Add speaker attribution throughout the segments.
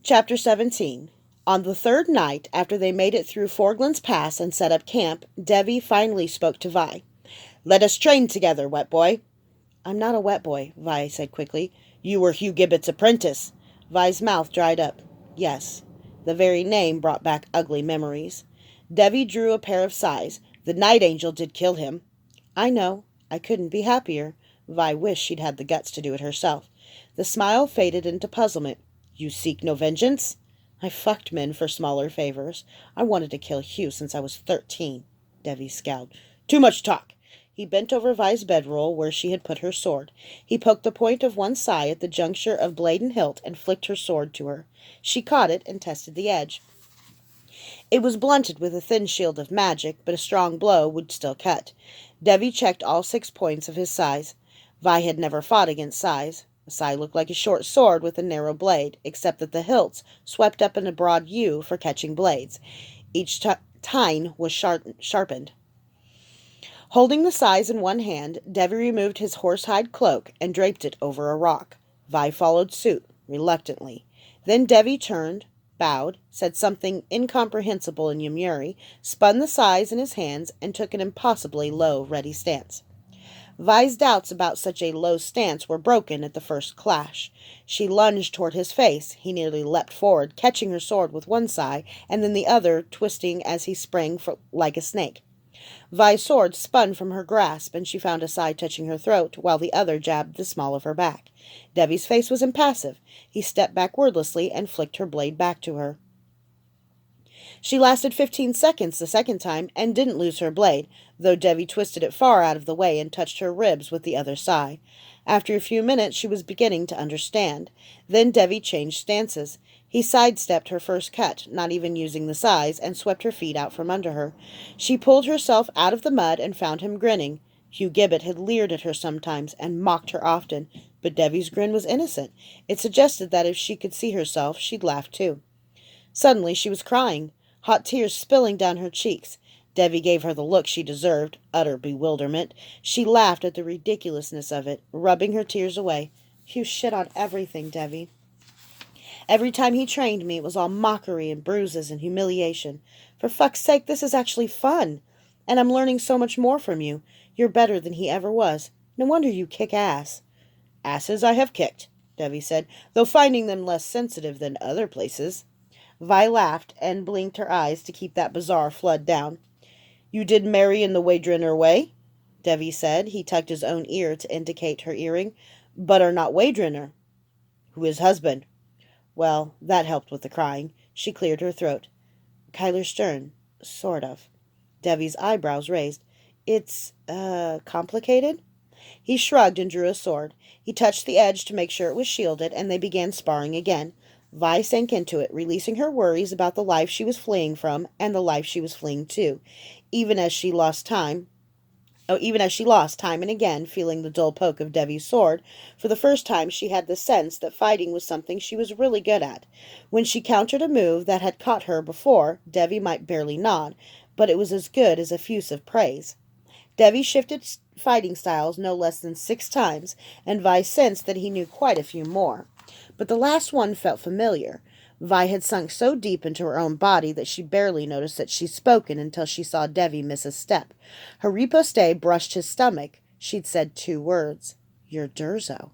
Speaker 1: Chapter 17. On the third night, after they made it through Forglin's Pass and set up camp, Devi finally spoke to Vi. "Let us train together, wet boy." "I'm not a wet boy," Vi said quickly. "You were Hugh Gibbett's apprentice." Vi's mouth dried up. Yes, the very name brought back ugly memories. Devi drew a pair of sighs. "The Night Angel did kill him." "I know. I couldn't be happier." Vi wished she'd had the guts to do it herself. The smile faded into puzzlement. "You seek no vengeance?" "I fucked men for smaller favors. I wanted to kill Hugh since I was 13. Devi scowled. "Too much talk." He bent over Vi's bedroll where she had put her sword. He poked the point of one sai at the juncture of blade and hilt and flicked her sword to her. She caught it and tested the edge. It was blunted with a thin shield of magic, but a strong blow would still cut. Devi checked all 6 points of his sais. Vi had never fought against sais. A sai looked like a short sword with a narrow blade, except that the hilts swept up in a broad U for catching blades. Each tine was sharpened. Holding the sais in one hand, Devi removed his horsehide cloak and draped it over a rock. Vi followed suit, reluctantly. Then Devi turned, bowed, said something incomprehensible in Yamuri, spun the sais in his hands, and took an impossibly low, ready stance. Vi's doubts about such a low stance were broken at the first clash. She lunged toward his face. He nearly leapt forward, catching her sword with one sai, and then the other, twisting as he sprang like a snake. Vi's sword spun from her grasp, and she found a sai touching her throat, while the other jabbed the small of her back. Devi's face was impassive. He stepped back wordlessly and flicked her blade back to her. She lasted 15 seconds the second time and didn't lose her blade, though Devi twisted it far out of the way and touched her ribs with the other sai. After a few minutes, she was beginning to understand. Then Devi changed stances. He sidestepped her first cut, not even using the sais, and swept her feet out from under her. She pulled herself out of the mud and found him grinning. Hugh Gibbet had leered at her sometimes and mocked her often, but Devi's grin was innocent. It suggested that if she could see herself, she'd laugh too. Suddenly she was crying, hot tears spilling down her cheeks. Devi gave her the look she deserved, utter bewilderment. She laughed at the ridiculousness of it, rubbing her tears away. "Hugh shit on everything, Devi. Every time he trained me, it was all mockery and bruises and humiliation. For fuck's sake, this is actually fun. And I'm learning so much more from you. You're better than he ever was. No wonder you kick ass." "Asses I have kicked," Devi said, "though finding them less sensitive than other places." Vi laughed and blinked her eyes to keep that bizarre flood down. "You did marry in the Wadrinner way?" Devi said. He tucked his own ear to indicate her earring. "But are not Wadrinner." "Who is husband?" Well, that helped with the crying. She cleared her throat. "Kyler Stern. Sort of." Devi's eyebrows raised. "It's, complicated?" He shrugged and drew a sword. He touched the edge to make sure it was shielded, and they began sparring again. Vi sank into it, releasing her worries about the life she was fleeing from and the life she was fleeing to, even as she lost time and again, feeling the dull poke of Devi's sword. For the first time she had the sense that fighting was something she was really good at. When she countered a move that had caught her before, Devi might barely nod, but it was as good as effusive praise. Devi shifted fighting styles no less than 6 times, and Vi sensed that he knew quite a few more. But the last one felt familiar. Vi had sunk so deep into her own body that she barely noticed that she'd spoken until she saw Devi miss a step. Her riposte brushed his stomach. She'd said 2 words. "You're Durzo."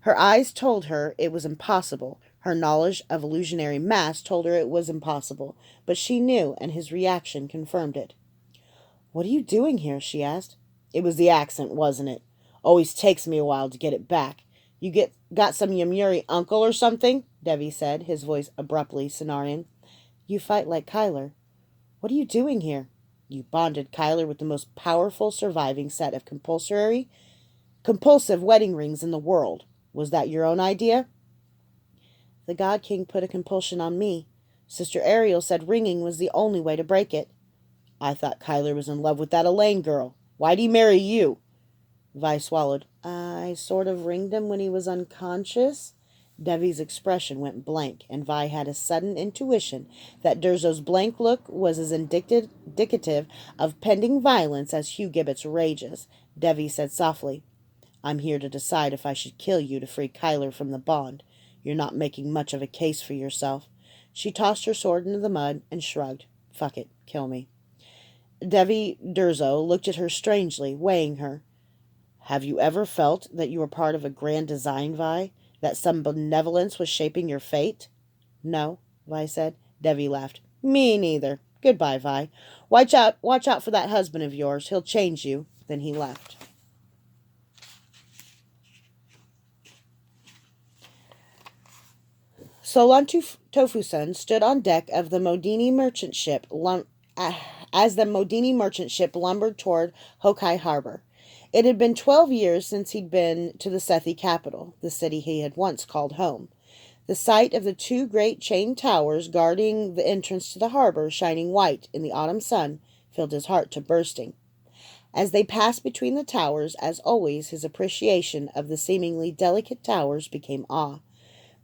Speaker 1: Her eyes told her it was impossible. Her knowledge of illusionary mass told her it was impossible. But she knew, and his reaction confirmed it. "What are you doing here?" she asked. "It was the accent, wasn't it? Always takes me a while to get it back. You got some Yamuri uncle or something?" Devi said, his voice abruptly Cenarian. "You fight like Kyler." "What are you doing here?" "You bonded Kyler with the most powerful surviving set of compulsive wedding rings in the world. Was that your own idea?" "The God King put a compulsion on me. Sister Ariel said ringing was the only way to break it." "I thought Kyler was in love with that Elaine girl. Why'd he marry you?" Vi swallowed. "I sort of ringed him when he was unconscious." Devi's expression went blank, and Vi had a sudden intuition that Durzo's blank look was as indicative of pending violence as Hugh Gibbet's rages. Devi said softly, "I'm here to decide if I should kill you to free Kyler from the bond. You're not making much of a case for yourself. She tossed her sword into the mud and shrugged. Fuck it, kill me. Devi Durzo looked at her strangely, weighing her. Have you ever felt that you were part of a grand design, Vi? That some benevolence was shaping your fate? No, Vi said. Devi laughed. Me neither. Goodbye, Vi. Watch out for that husband of yours. He'll change you. Then he left. Solon Tofusen stood on deck of the Modini merchant ship as the Modini merchant ship lumbered toward Hokai Harbor. It had been 12 years since he'd been to the Sethi capital, the city he had once called home. The sight of the two great chain towers guarding the entrance to the harbor, shining white in the autumn sun, filled his heart to bursting. As they passed between the towers, as always, his appreciation of the seemingly delicate towers became awe.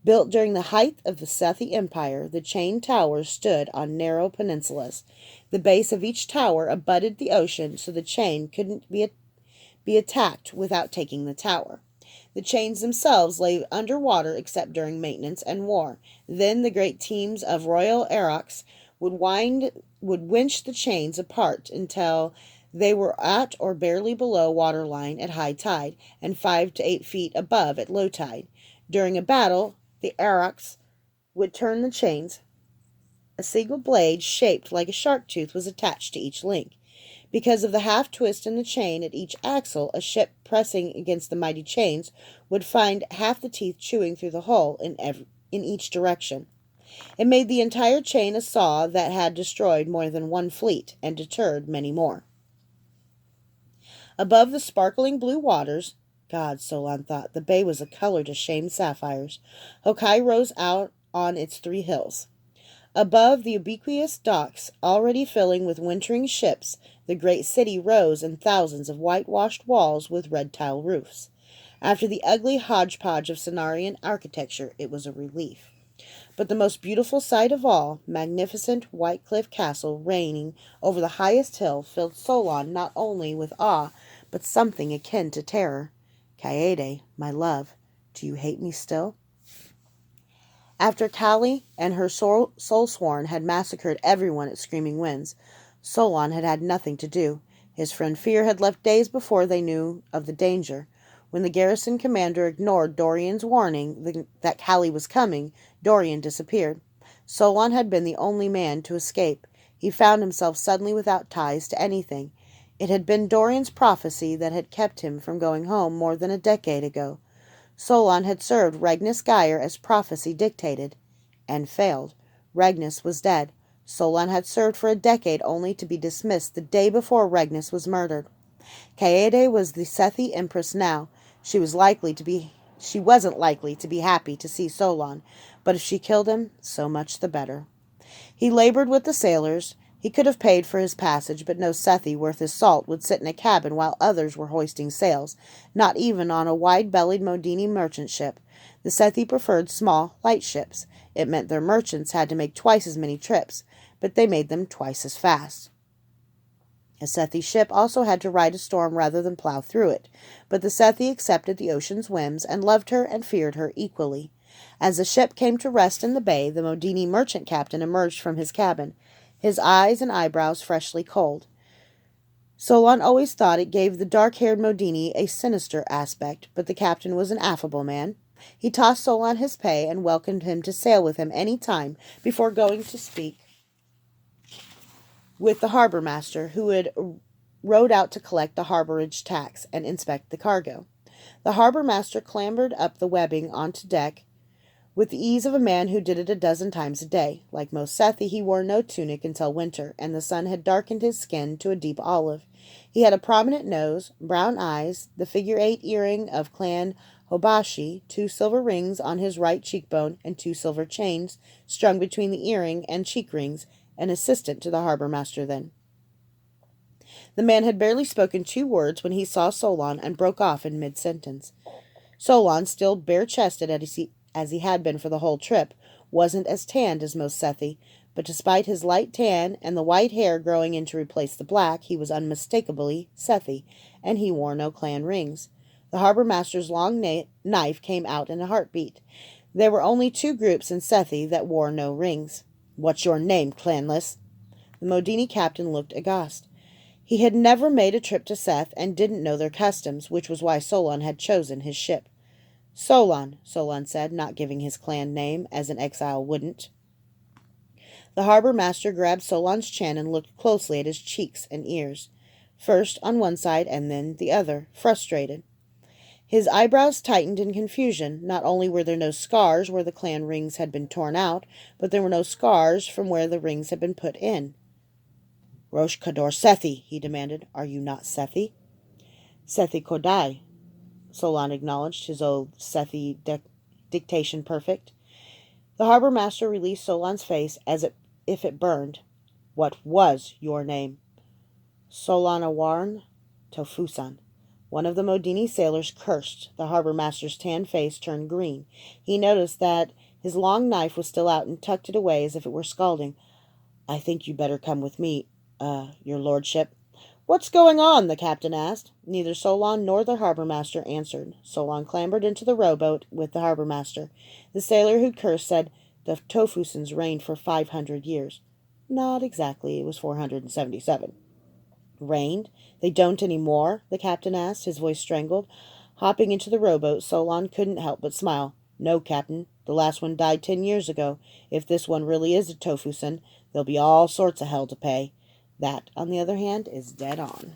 Speaker 1: Built during the height of the Sethi Empire, the chain towers stood on narrow peninsulas. The base of each tower abutted the ocean, so the chain couldn't be attacked without taking the tower. The chains themselves lay under water except during maintenance and war. Then the great teams of Royal Arocs would winch the chains apart until they were at or barely below waterline at high tide and 5 to 8 feet above at low tide. During a battle, the Arocs would turn the chains. A single blade shaped like a shark tooth was attached to each link. Because of the half twist in the chain at each axle, a ship pressing against the mighty chains would find half the teeth chewing through the hull in each direction. It made the entire chain a saw that had destroyed more than one fleet and deterred many more. Above the sparkling blue waters, God, Solon thought, the bay was a color to shamed sapphires. Hokai rose out on its 3 hills. Above the ubiquitous docks, already filling with wintering ships, the great city rose in thousands of whitewashed walls with red tile roofs. After the ugly hodgepodge of Cenarian architecture, it was a relief. But the most beautiful sight of all, magnificent white cliff castle reigning over the highest hill, filled Solon not only with awe, but something akin to terror. Kaede, my love, do you hate me still? After Kali and her soul-sworn had massacred everyone at Screaming Winds, Solon had had nothing to do. His friend Fear had left days before they knew of the danger. When the garrison commander ignored Dorian's warning that Kali was coming, Dorian disappeared. Solon had been the only man to escape. He found himself suddenly without ties to anything. It had been Dorian's prophecy that had kept him from going home more than a decade ago. Solon had served Regnus Geyer as prophecy dictated, and failed. Regnus was dead. Solon had served for a decade only to be dismissed the day before Regnus was murdered. Kaede was the Sethi Empress now. She wasn't likely to be happy to see Solon, but if she killed him, so much the better. He labored with the sailors. He could have paid for his passage, but no Sethi worth his salt would sit in a cabin while others were hoisting sails, not even on a wide-bellied Modini merchant ship. The Sethi preferred small, light ships. It meant their merchants had to make twice as many trips, but they made them twice as fast. A Sethi ship also had to ride a storm rather than plow through it, but the Sethi accepted the ocean's whims and loved her and feared her equally. As the ship came to rest in the bay, the Modini merchant captain emerged from his cabin, his eyes and eyebrows freshly cold. Solon always thought it gave the dark-haired Modini a sinister aspect, but the captain was an affable man. He tossed Solon his pay and welcomed him to sail with him any time before going to speak with the harbor master, who had rowed out to collect the harborage tax and inspect the cargo. The harbor master clambered up the webbing onto deck with the ease of a man who did it a dozen times a day. Like most Sethi, he wore no tunic until winter, and the sun had darkened his skin to a deep olive. He had a prominent nose, brown eyes, the figure-8 earring of Clan Hobashi, 2 silver rings on his right cheekbone, and 2 silver chains strung between the earring and cheek rings, an assistant to the harbor master then. The man had barely spoken 2 words when he saw Solon and broke off in mid-sentence. Solon, still bare-chested as he had been for the whole trip, wasn't as tanned as most Sethi, but despite his light tan and the white hair growing in to replace the black, he was unmistakably Sethi, and he wore no clan rings. The harbor master's long knife came out in a heartbeat. There were only 2 groups in Sethi that wore no rings. "What's your name, clanless?" The Modini captain looked aghast. He had never made a trip to Seth and didn't know their customs, which was why Solon had chosen his ship. "Solon," Solon said, not giving his clan name, as an exile wouldn't. The harbor master grabbed Solon's chin and looked closely at his cheeks and ears, first on one side and then the other, frustrated. His eyebrows tightened in confusion. Not only were there no scars where the clan rings had been torn out, but there were no scars from where the rings had been put in. "Rosh Kador Sethi," he demanded. "Are you not Sethi?" "Sethi Kodai," Solon acknowledged, his old Sethi dictation perfect. The harbor master released Solon's face as if it burned. "What was your name?" "Solon Awarn Tofusan." One of the Modini sailors cursed. The harbor master's tanned face turned green. He noticed that his long knife was still out and tucked it away as if it were scalding. "I think you'd better come with me, your lordship." "What's going on?" the captain asked. Neither Solon nor the harbor master answered. Solon clambered into the rowboat with the harbor master. The sailor who'd cursed said, "The Tofusans reigned for 500 years. "Not exactly. It was 477. "Reigned? They don't any more?" the captain asked, his voice strangled. Hopping into the rowboat, Solon couldn't help but smile. "No, Captain. The last one died 10 years ago. If this one really is a Tofusan, there'll be all sorts of hell to pay. That, on the other hand, is dead on."